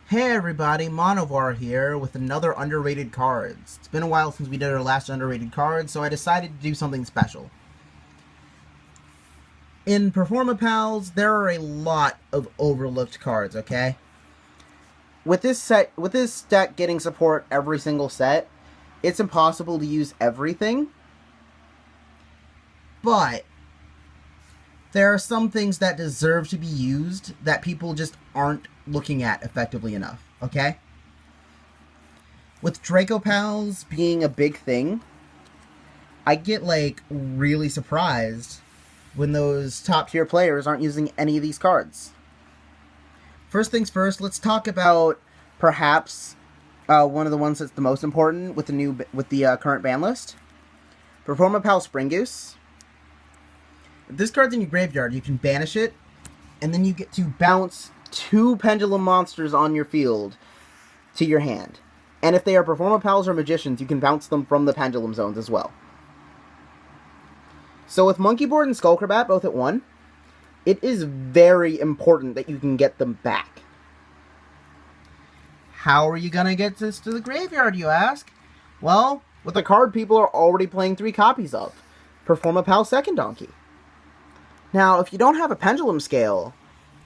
Hey everybody, Monovar here with another underrated cards. It's been a while since we did our last underrated card, so I decided to do something special. In performapals, there are a lot of overlooked cards, okay? With this deck getting support every single set, it's impossible to use everything. But there are some things that deserve to be used that people just aren't looking at effectively enough, okay? With Draco Pals being a big thing, I get, really surprised when those top tier players aren't using any of these cards. First things first, let's talk about perhaps one of the ones that's the most important with the current ban list. Performapal Spring Goose. If this card's in your graveyard, you can banish it, and then you get to bounce 2 pendulum monsters on your field to your hand. And if they are performapals or magicians, you can bounce them from the pendulum zones as well. So with Monkey Board and Skullcrabat both at 1, it is very important that you can get them back. How are you going to get this to the graveyard, you ask? Well, with a card people are already playing 3 copies of, Performapal Second Donkey. Now, if you don't have a pendulum scale,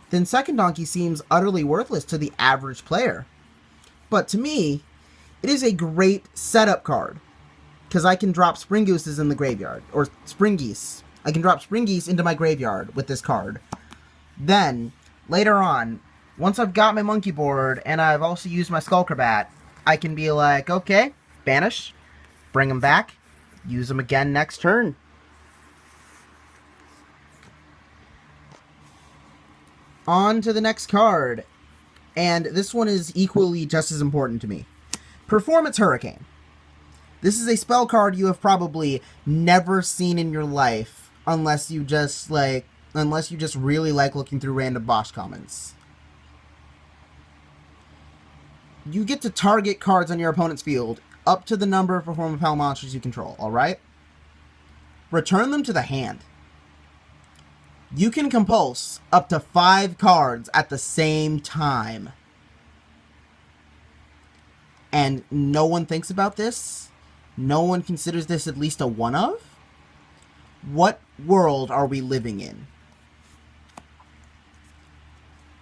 then Second Donkey seems utterly worthless to the average player. But to me, it is a great setup card, because I can drop Spring Gooses in the graveyard, or Spring Geese. I can drop Spring Geese into my graveyard with this card. Then, later on, once I've got my Monkey Board, and I've also used my Skullcrabat, I can be like, okay, banish, bring them back, use them again next turn. On to the next card, and this one is equally just as important to me. Performance Hurricane. This is a spell card you have probably never seen in your life, unless you just really like looking through random boss comments. You get to target cards on your opponent's field up to the number of Performapal monsters you control, alright? Return them to the hand. You can compulse up to 5 cards at the same time. And no one thinks about this? No one considers this at least a one-of? What world are we living in?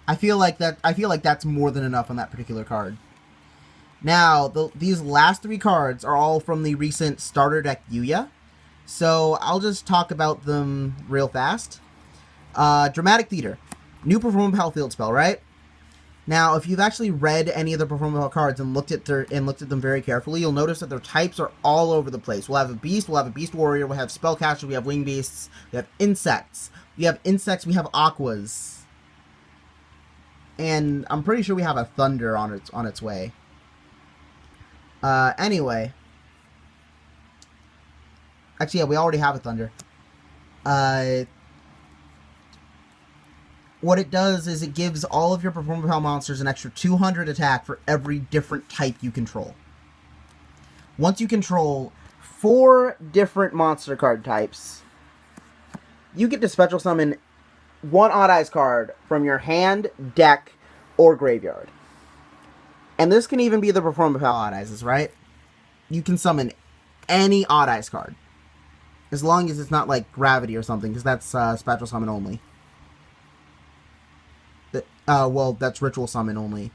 I feel like that's more than enough on that particular card. Now, these last 3 cards are all from the recent starter deck Yuya, so I'll just talk about them real fast. Dramatic Theater. New Performapal field spell, right? Now, if you've actually read any of the Performapal cards and looked at them very carefully, you'll notice that their types are all over the place. We'll have a beast, we'll have a beast warrior, we'll have spellcaster, we have wing beasts, we have insects. We have aquas. And I'm pretty sure we have a thunder on its way. Anyway. Actually, yeah, we already have a thunder. What it does is it gives all of your Performapal monsters an extra 200 attack for every different type you control. Once you control 4 different monster card types, you get to special summon 1 Odd Eyes card from your hand, deck, or graveyard. And this can even be the Performapal Odd Eyes, right? You can summon any Odd Eyes card. As long as it's not like Gravity or something, because that's special summon only. Well, that's Ritual Summon only.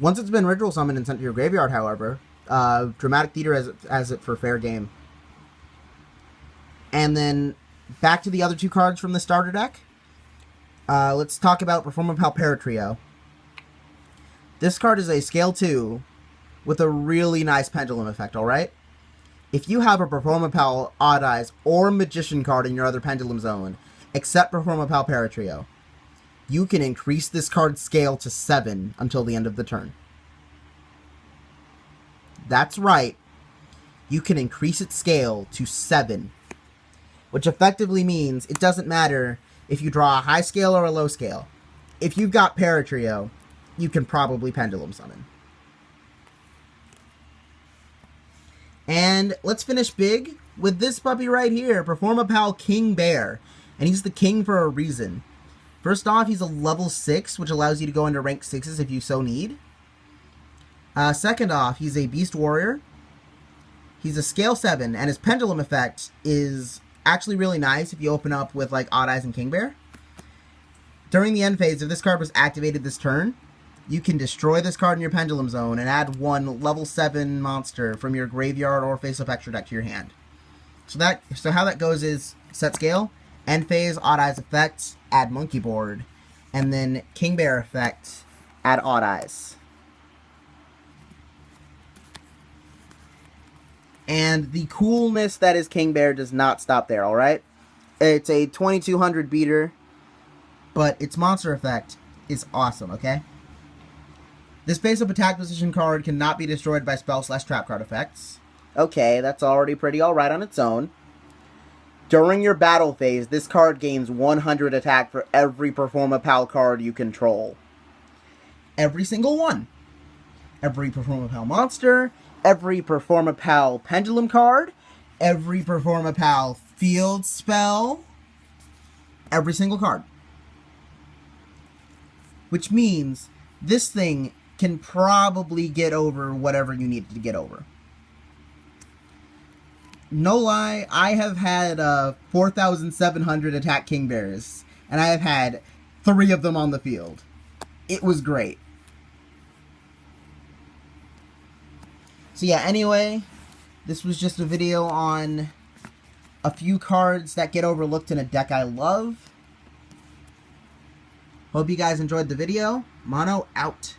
Once it's been Ritual Summoned and sent to your graveyard, however, Dramatic Theater has it for fair game. And then, back to the other 2 cards from the starter deck. Let's talk about Performapal Paratrio. This card is a Scale 2 with a really nice pendulum effect, alright? If you have a Performapal Odd Eyes or Magician card in your other pendulum zone, except Performapal Paratrio, you can increase this card's scale to 7 until the end of the turn. That's right. You can increase its scale to 7. Which effectively means it doesn't matter if you draw a high scale or a low scale. If you've got Paratrio, you can probably Pendulum Summon. And let's finish big with this puppy right here, Performapal King Bear. And he's the king for a reason. First off, he's a level 6, which allows you to go into rank 6s if you so need. Second off, he's a Beast Warrior. He's a scale 7, and his pendulum effect is actually really nice if you open up with like Odd Eyes and King Bear. During the end phase, if this card was activated this turn, you can destroy this card in your pendulum zone and add 1 level 7 monster from your graveyard or face-up extra deck to your hand. So how that goes is set scale, end phase, Odd Eyes effect, add Monkey Board, and then King Bear effect, add Odd Eyes. And the coolness that is King Bear does not stop there, alright? It's a 2200 beater, but its monster effect is awesome, okay? This face-up attack position card cannot be destroyed by spell/trap card effects. Okay, that's already pretty alright on its own. During your battle phase, this card gains 100 attack for every performapal card you control. Every single one. Every performapal monster, every performapal pendulum card, every performapal field spell, every single card. Which means this thing can probably get over whatever you need to get over. No lie, I have had 4,700 attack King Bears, and I have had 3 of them on the field. It was great. So yeah, anyway, this was just a video on a few cards that get overlooked in a deck I love. Hope you guys enjoyed the video. Mono out.